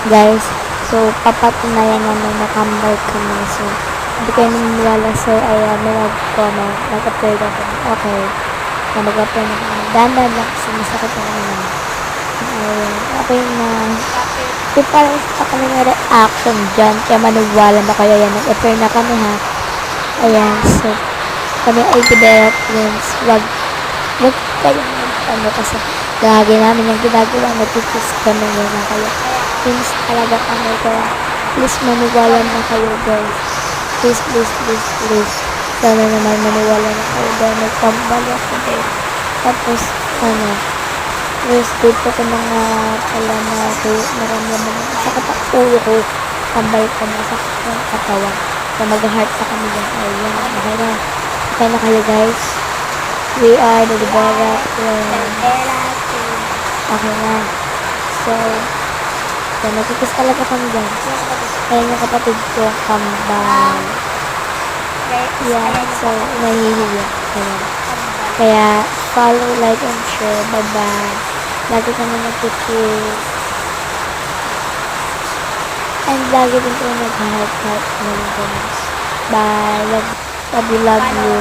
guys. So, papatunayan namin na kambal kami. So, hindi kayo naniniwala, sir, ay may nag-comment, nag-upload ako. Okay. Na mag-upload na kami. Dahan-dahan lang kasi masakit na naman. Ayun. Okay na. Di pa kami may reaction dyan. Kaya maniwala na kayo. Ayan, nag-upload na kami ha. Ayan. So, kami ay develop friends. Wag kayong ano kasi lagi namin yung ginagawa. Nagtitis kami na kayo. Friends talaga kami. Kaya, please maniwala na kayo guys. Please, please, please, please. Sana naman maniwala na kayo dahil nagkambal ako guys. Tapos, first date ko mga pala na kayo naramdaman sa ulo ko. Kambal ko na sa katawan. So, mag-heart sa kami yan. Ayan, okay na. Okay na kayo guys. We are the developed friends. Okay na. So, nagkikis talaga kami dyan. Ayan yung kapatid ko, kambal. Yeah, so, nahihiya. Kaya, follow, like, and share. Bye-bye. Lagi kami nagkikis. And lagi din kami nag-heart-heart. Bye. Love you.